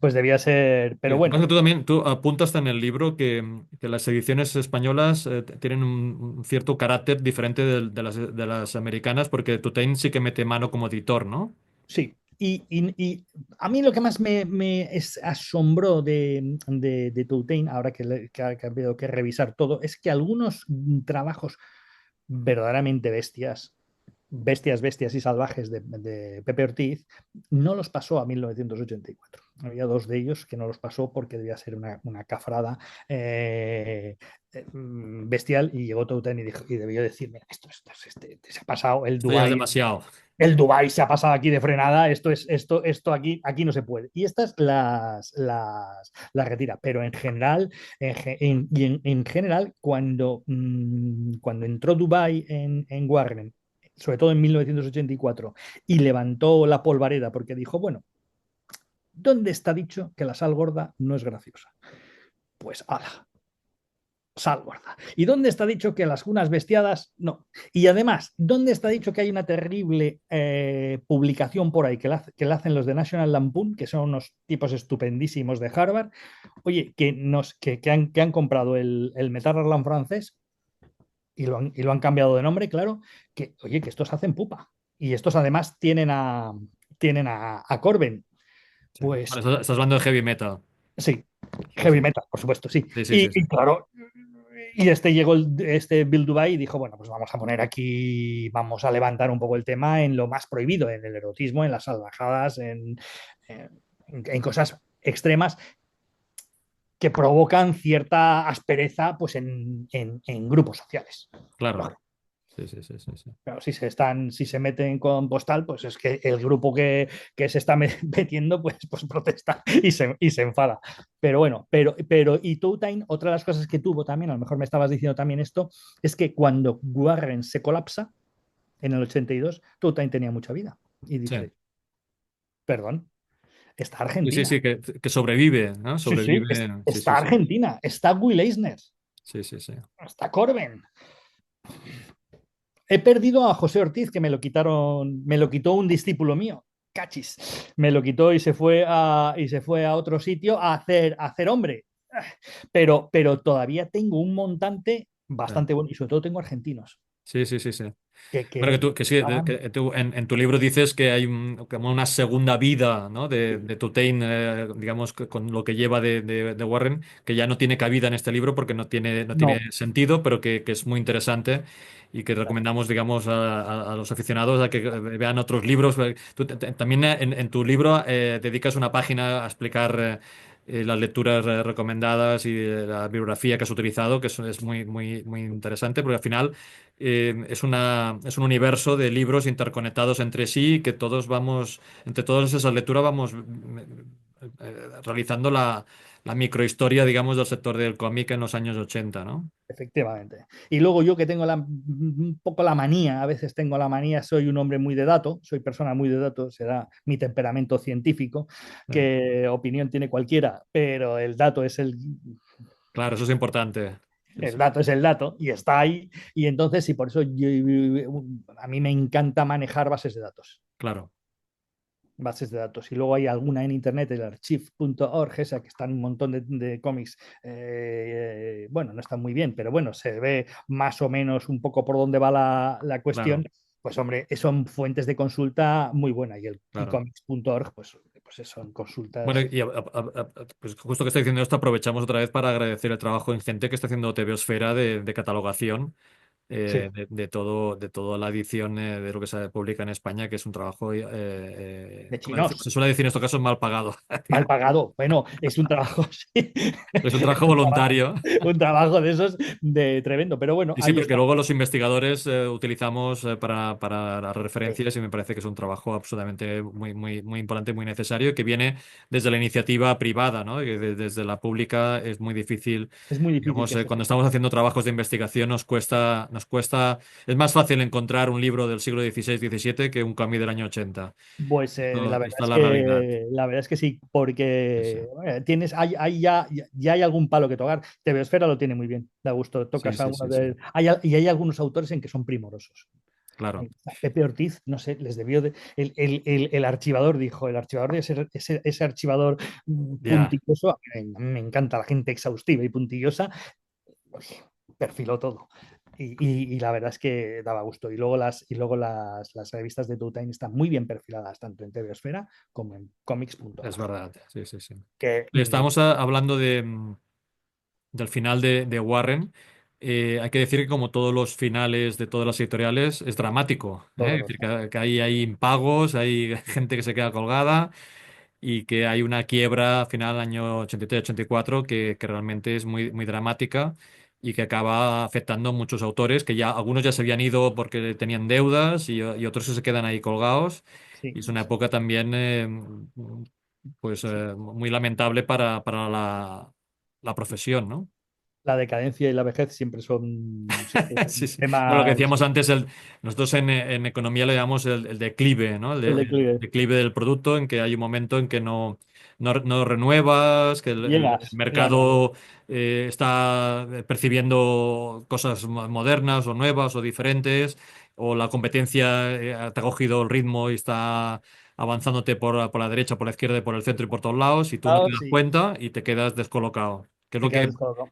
pues debía ser, Sí, pero lo que pasa es bueno, que tú también tú apuntas en el libro que las ediciones españolas tienen un cierto carácter diferente de las americanas, porque Tutain sí que mete mano como editor, ¿no? sí. Y a mí lo que más asombró de Toutain, ahora que ha habido que revisar todo, es que algunos trabajos verdaderamente bestias, bestias y salvajes de Pepe Ortiz, no los pasó a 1984. Había dos de ellos que no los pasó porque debía ser una cafrada bestial y llegó Touten y debió decir, mira, se ha pasado Esto ya es demasiado. El Dubai se ha pasado aquí de frenada, esto aquí no se puede. Y estas las retira, pero en general, en general cuando entró Dubai en Warren, sobre todo en 1984, y levantó la polvareda porque dijo, bueno, ¿dónde está dicho que la sal gorda no es graciosa? Pues ala, sal gorda. ¿Y dónde está dicho que las unas bestiadas no? Y además, ¿dónde está dicho que hay una terrible publicación por ahí que la hacen los de National Lampoon, que son unos tipos estupendísimos de Harvard? Oye, que han comprado el Metarlan francés y lo han cambiado de nombre, claro, que, oye, que estos hacen pupa. Y estos además tienen a Corben. Sí. Vale, Pues estás hablando de heavy metal. sí, Sí, heavy sí. metal, por supuesto, sí. Sí, sí, sí, sí. Y claro, y llegó este Bill Dubai y dijo, bueno, pues vamos a poner aquí, vamos a levantar un poco el tema en lo más prohibido, en el erotismo, en las salvajadas, en cosas extremas que provocan cierta aspereza pues, en grupos sociales. Claro. Sí, sí, sí, sí, sí. Claro, si se meten con postal, pues es que el grupo que se está metiendo, pues protesta y se enfada. Pero bueno, y Two Time, otra de las cosas que tuvo también, a lo mejor me estabas diciendo también esto, es que cuando Warren se colapsa en el 82, Two Time tenía mucha vida. Y Sí, dice, perdón, está sí, sí, Argentina. sí, que sobrevive, ¿no? Sí, sí, Sobrevive. Sí, sí, está sí. Argentina, está Will Eisner, Sí, sí, sí. está Corben. He perdido a José Ortiz, que me lo quitaron, me lo quitó un discípulo mío. Cachis. Me lo quitó y se fue a otro sitio a hacer hombre. Pero todavía tengo un montante Sí, bastante bueno y sobre todo tengo argentinos. sí, sí, sí, sí. Que, Bueno, que, que sí, estaban- que tú en tu libro dices que hay como una segunda vida, ¿no? sí, De Tutain, digamos, con lo que lleva de Warren, que ya no tiene cabida en este libro porque no tiene no, sentido, pero que es muy interesante y que claro, recomendamos, digamos, a los aficionados a que vean otros libros. Tú también en tu libro dedicas una página a explicar las lecturas recomendadas y la bibliografía que has utilizado, que es muy, muy, muy interesante, porque al final es un universo de libros interconectados entre sí que todos vamos, entre todas esas lecturas vamos realizando la microhistoria, digamos, del sector del cómic en los años 80, ¿no? efectivamente. Y luego yo que tengo un poco la manía, a veces tengo la manía, soy un hombre muy de dato, soy persona muy de dato, será mi temperamento científico, Eh, que opinión tiene cualquiera, pero el dato es el Claro, eso es importante. Sí, El sí. dato es el dato y está ahí. Y entonces, y por eso a mí me encanta manejar bases de datos. Claro. Bases de datos. Y luego hay alguna en internet, el archive.org, esa que están un montón de cómics. Bueno, no están muy bien, pero bueno, se ve más o menos un poco por dónde va la Claro, cuestión. Pues hombre, son fuentes de consulta muy buenas. Y el claro. ecomics.org, pues son Bueno, consultas. y pues justo que está diciendo esto, aprovechamos otra vez para agradecer el trabajo ingente que está haciendo TVosfera de catalogación Sí, de todo, de toda la edición de lo que se publica en España, que es un trabajo, de como chinos. se suele decir en estos casos, mal pagado. Mal pagado. Bueno, es un trabajo, sí. Es un trabajo voluntario. Un trabajo de esos de tremendo. Pero bueno, Sí, sí, ahí porque está. luego los investigadores utilizamos para las Sí, referencias y me parece que es un trabajo absolutamente muy importante, muy necesario, que viene desde la iniciativa privada, ¿no? Y que desde la pública es muy difícil. es muy difícil Digamos, que se cuando tenga. estamos haciendo trabajos de investigación es más fácil encontrar un libro del siglo XVI-XVII que un cómic del año 80. Pues Esta es la realidad. la verdad es que sí, Sí, sí, porque ya hay algún palo que tocar. TVosfera lo tiene muy bien, da gusto. sí, Tocas a sí, uno sí, sí. de. Y hay algunos autores en que son primorosos. Claro. Pepe Ortiz, no sé, les debió de. El archivador dijo, el archivador de ese archivador Ya, puntilloso, a mí me encanta la gente exhaustiva y puntillosa, oye, perfiló todo. Y la verdad es que daba gusto. Y luego las revistas de Two Time están muy bien perfiladas, tanto en TVosfera como en es comics.org. verdad. Sí, sí, sí. Que Estábamos hablando del final de Warren. Hay que decir que como todos los finales de todas las editoriales es dramático, ¿eh? todos Es los decir, que hay impagos, hay gente que se queda colgada y que hay una quiebra final año 83-84 que realmente es muy dramática y que acaba afectando a muchos autores que ya algunos ya se habían ido porque tenían deudas y otros que se quedan ahí colgados. sí, Y es una sí, época también pues sí. muy lamentable para la profesión, ¿no? La decadencia y la vejez siempre Sí, son sí. Bueno, lo que temas. decíamos antes, nosotros en economía le llamamos el declive, ¿no? El El declive. declive del producto, en que hay un momento en que no renuevas, que el Llegas, claro. mercado está percibiendo cosas modernas o nuevas o diferentes, o la competencia te ha cogido el ritmo y está avanzándote por la derecha, por la izquierda y por el centro y por todos lados, y tú no te Ah, das sí, cuenta y te quedas descolocado. Que es te quedas descolocado.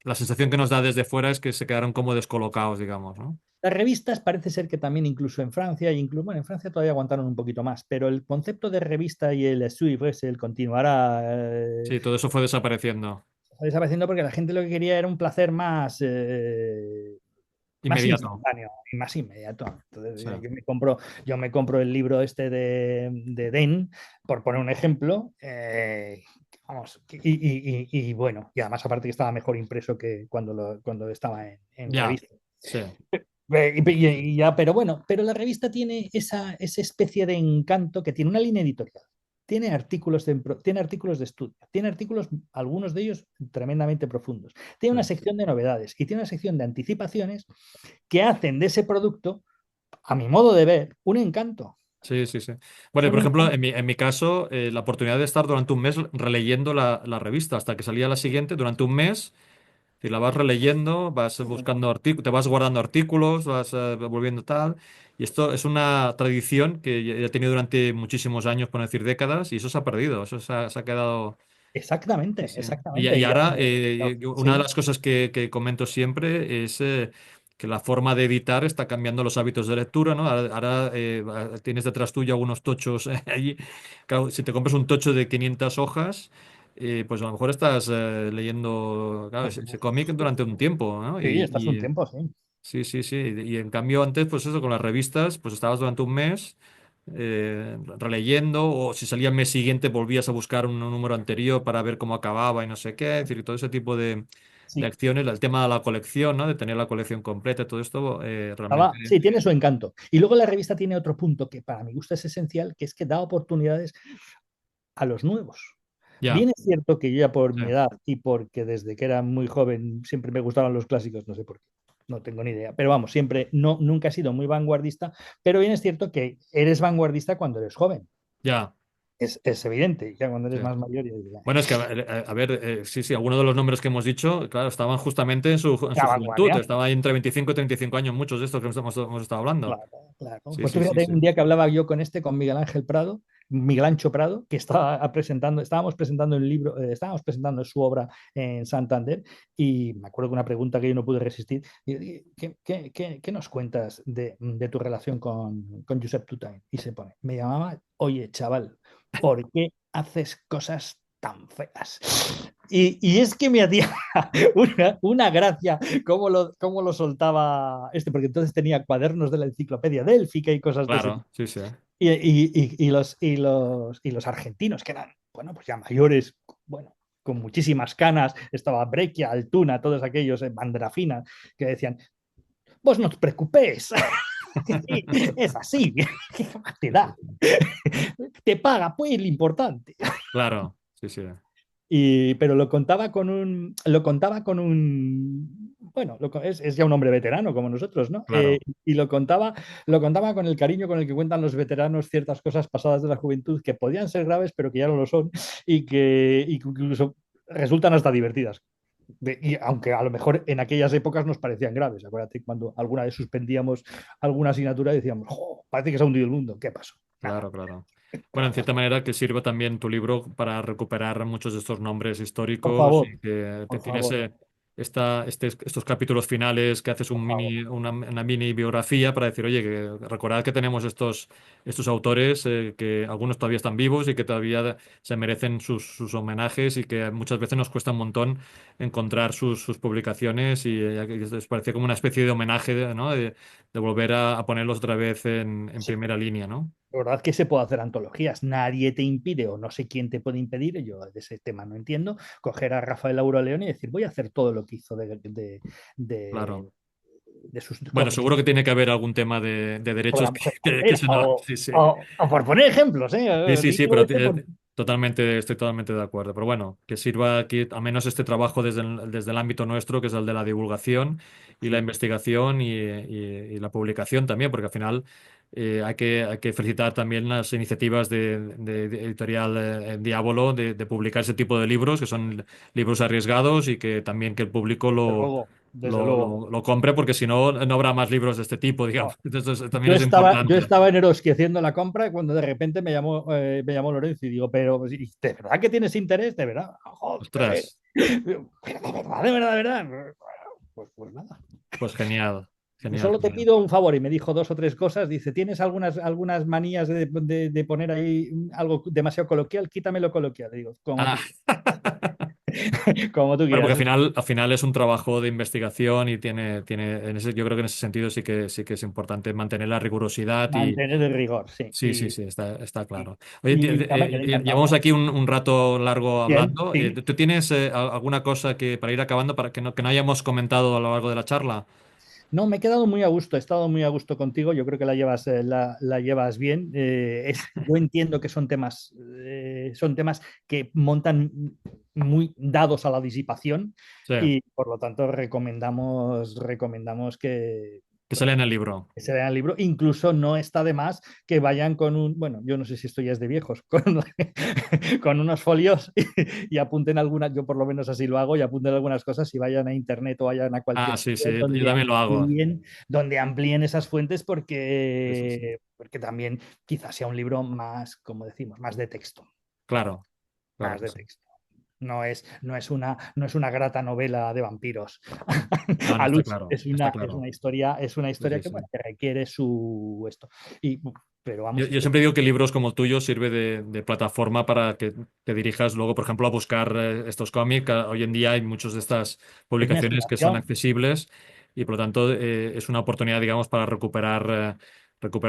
la sensación que nos da desde fuera es que se quedaron como descolocados, digamos, ¿no? Las revistas parece ser que también incluso en Francia, bueno, en Francia todavía aguantaron un poquito más, pero el concepto de revista y el suivre, el continuará, Sí, todo eso fue desapareciendo. está desapareciendo porque la gente lo que quería era un placer más Inmediato. instantáneo y más inmediato. Entonces, Sí. yo me compro el libro este de Den, por poner un ejemplo, vamos, y bueno, y además aparte que estaba mejor impreso que cuando estaba en Ya, revista. sí, Ya, pero bueno, pero la revista tiene esa especie de encanto que tiene una línea editorial. Tiene artículos de estudio, tiene artículos, algunos de ellos tremendamente profundos. Tiene sí, una sección de novedades y tiene una sección de anticipaciones que hacen de ese producto, a mi modo de ver, un encanto. sí, sí, sí. Bueno, y Un por ejemplo, encanto. en mi caso, la oportunidad de estar durante un mes releyendo la revista hasta que salía la siguiente, durante un mes, y la vas releyendo, vas buscando artículos, te vas guardando artículos, vas volviendo tal. Y esto es una tradición que ya he tenido durante muchísimos años, por no decir décadas, y eso se ha perdido, eso se ha quedado. Sí, Exactamente, sí. Y, exactamente. y ahora, una de Sí, las cosas que comento siempre es que la forma de editar está cambiando los hábitos de lectura, ¿no? Ahora, tienes detrás tuyo algunos tochos allí. Claro, si te compras un tocho de 500 hojas, pues a lo mejor estás leyendo, claro, ese cómic durante un tiempo, ¿no? sí, estás un tiempo, sí. Sí, sí, sí. Y en cambio antes, pues eso, con las revistas, pues estabas durante un mes releyendo, o si salía el mes siguiente volvías a buscar un número anterior para ver cómo acababa y no sé qué. Es decir, todo ese tipo de Sí. acciones, el tema de la colección, ¿no? De tener la colección completa, todo esto realmente. Sí, tiene su encanto. Y luego la revista tiene otro punto que para mi gusto es esencial, que es que da oportunidades a los nuevos. Ya, Bien es cierto que yo ya por sí, mi edad y porque desde que era muy joven siempre me gustaban los clásicos, no sé por qué, no tengo ni idea, pero vamos, siempre, no, nunca he sido muy vanguardista, pero bien es cierto que eres vanguardista cuando eres joven. ya, es evidente, ya cuando Sí. eres más mayor ya dices, Bueno, es que, a ver, sí, sí, algunos de los nombres que hemos dicho, claro, estaban justamente en la su juventud, vanguardia. estaba ahí entre 25 y 35 años, muchos de estos que hemos estado hablando. Claro, claro. Sí, Pues tú sí, sí, fíjate, sí. un día que hablaba yo con Miguel Ángel Prado, Miguel Ancho Prado, que estaba presentando, estábamos presentando el libro, estábamos presentando su obra en Santander, y me acuerdo que una pregunta que yo no pude resistir, ¿qué nos cuentas de tu relación con Josep Tutain? Y se pone, me llamaba, oye, chaval, ¿por qué haces cosas tan feas? Y es que me hacía una gracia cómo lo soltaba este, porque entonces tenía cuadernos de la enciclopedia délfica y cosas de ese tipo. Claro, sí, sí. Y los argentinos, que eran, bueno, pues ya mayores, bueno, con muchísimas canas, estaba Breccia, Altuna, todos aquellos, Bandera Fina, que decían, vos no te preocupes, es así, ¿qué más te Sí, sí, da? sí. Te paga, pues, lo importante. Claro, sí, sí. Pero lo contaba con un, bueno, es ya un hombre veterano como nosotros, ¿no? Claro, Y lo contaba con el cariño con el que cuentan los veteranos ciertas cosas pasadas de la juventud que podían ser graves, pero que ya no lo son y que incluso resultan hasta divertidas. Y aunque a lo mejor en aquellas épocas nos parecían graves. Acuérdate cuando alguna vez suspendíamos alguna asignatura y decíamos, "Jo, parece que se ha hundido el mundo. ¿Qué pasó?". Nada. claro, claro. Bueno, en cierta manera que sirva también tu libro para recuperar muchos de estos nombres Por históricos favor, y que por tienes favor, estos capítulos finales que haces por favor. una mini biografía para decir, oye, que recordad que tenemos estos autores que algunos todavía están vivos y que todavía se merecen sus homenajes y que muchas veces nos cuesta un montón encontrar sus publicaciones y les parece como una especie de homenaje, ¿no? De volver a ponerlos otra vez en Sí. primera línea, ¿no? La verdad que se puede hacer antologías. Nadie te impide, o no sé quién te puede impedir, yo de ese tema no entiendo, coger a Rafael León y decir, voy a hacer todo lo que hizo de, Claro. de sus Bueno, cómics seguro que tiene que haber algún tema de sobre derechos la mujer que pantera, se no. o, Sí, sí. o- o por poner ejemplos, ¿eh? Sí, sí, sí, Digo pero este por- totalmente, estoy totalmente de acuerdo. Pero bueno, que sirva aquí, al menos este trabajo desde el ámbito nuestro, que es el de la divulgación y la Sí, investigación y la publicación también, porque al final hay que felicitar también las iniciativas de Editorial Diávolo de publicar ese tipo de libros, que son libros arriesgados y que también que el público desde luego, desde luego. lo compre, porque si no, no habrá más libros de este tipo, digamos. No. Entonces, también Yo es estaba, yo importante. estaba en Eroski haciendo la compra y cuando de repente me llamó Lorenzo y digo, pero ¿y ¿de verdad que tienes interés? ¿De verdad? Ostras. Joder. Pero de verdad, de verdad, de verdad. Pues nada. Pues genial, genial, Solo te genial. pido un favor y me dijo dos o tres cosas. Dice, ¿tienes algunas manías de poner ahí algo demasiado coloquial? Quítame lo coloquial. Le digo, como Ah. tú, como tú Bueno, porque quieras. al final es un trabajo de investigación y yo creo que en ese sentido sí que es importante mantener la rigurosidad y Mantener el rigor, sí. sí, sí, sí, está Y, claro. Oye, y ya me quedé encantado, llevamos vamos. aquí un rato largo Bien, hablando. sí. ¿Tú tienes alguna cosa que para ir acabando para que no hayamos comentado a lo largo de la charla? No, me he quedado muy a gusto, he estado muy a gusto contigo, yo creo que la llevas bien. Yo entiendo que son temas que montan muy dados a la disipación Sí, y por lo tanto recomendamos que, que bueno, sale en el libro. que se lean el libro. Incluso no está de más que vayan bueno, yo no sé si esto ya es de viejos, con unos folios y apunten algunas, yo por lo menos así lo hago, y apunten algunas cosas y vayan a internet o vayan a Ah, cualquier sí, sí, sitio yo donde también lo hago. amplíen esas fuentes Sí, sí, sí. porque también quizás sea un libro más, como decimos, más de texto, Claro, claro más que de sí. texto. No es una grata novela de vampiros No, no, al está uso. claro, Es está una, es claro. una historia, es una Sí, historia sí, que, sí. bueno, que requiere su esto. Pero Yo, vamos, yo siempre digo que libros como el tuyo sirve de plataforma para que te dirijas luego, por ejemplo, a buscar estos cómics. Hoy en día hay muchas de estas es mi publicaciones que son aspiración. accesibles y por lo tanto es una oportunidad, digamos, para recuperar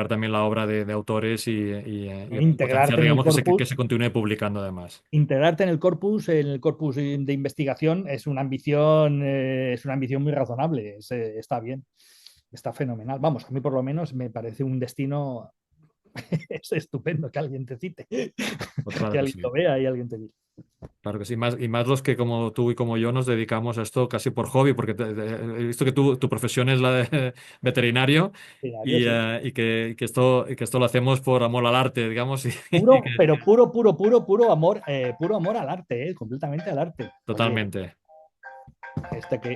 también la obra de autores y potenciar, Integrarte en el digamos, que corpus se continúe publicando además. integrarte en el corpus de investigación es una ambición muy razonable. Está bien, está fenomenal. Vamos, a mí por lo menos me parece un destino Es estupendo que alguien te cite, Pues que claro que alguien sí. lo vea y alguien te diga. Claro que sí, más, y más los que como tú y como yo nos dedicamos a esto casi por hobby, porque he visto que tu profesión es la de veterinario Diario, sí. y que esto lo hacemos por amor al arte, digamos, y Puro, que pero puro amor al arte, completamente al arte. Oye, totalmente.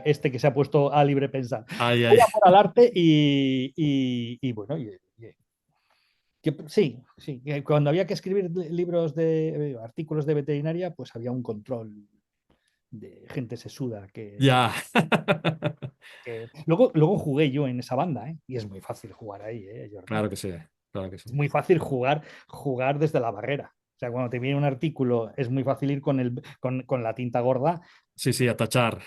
este que se ha puesto a libre pensar. Ay, ay. Puro amor al arte y bueno, sí, sí. Cuando había que escribir libros artículos de veterinaria, pues había un control de gente sesuda Ya. Luego jugué yo en esa banda, ¿eh? Y es muy fácil jugar ahí, Jordi. Claro que sí, claro que sí. Es muy fácil jugar desde la barrera. O sea, cuando te viene un artículo, es muy fácil ir con la tinta gorda. Sí, sí, a tachar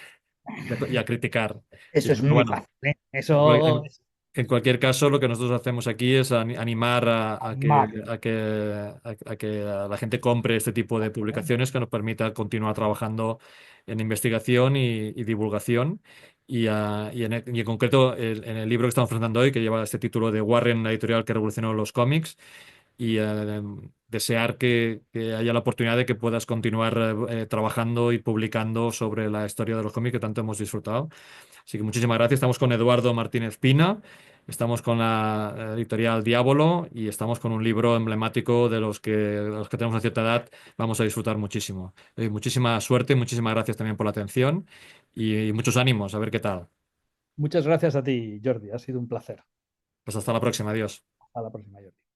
y a criticar. Sí, Eso sí, es pero muy bueno, fácil, ¿eh? en, Eso es en cualquier caso, lo que nosotros hacemos aquí es animar animar. a que la gente compre este tipo de publicaciones que nos permita continuar trabajando en investigación y divulgación. Y en concreto, en el libro que estamos presentando hoy, que lleva este título de Warren, la editorial que revolucionó los cómics, y desear que haya la oportunidad de que puedas continuar trabajando y publicando sobre la historia de los cómics que tanto hemos disfrutado. Así que muchísimas gracias. Estamos con Eduardo Martínez Pina, estamos con la editorial Diabolo y estamos con un libro emblemático de los que tenemos una cierta edad vamos a disfrutar muchísimo. Muchísima suerte, muchísimas gracias también por la atención y muchos ánimos. A ver qué tal. Muchas gracias a ti, Jordi. Ha sido un placer. Pues hasta la próxima. Adiós. Hasta la próxima, Jordi.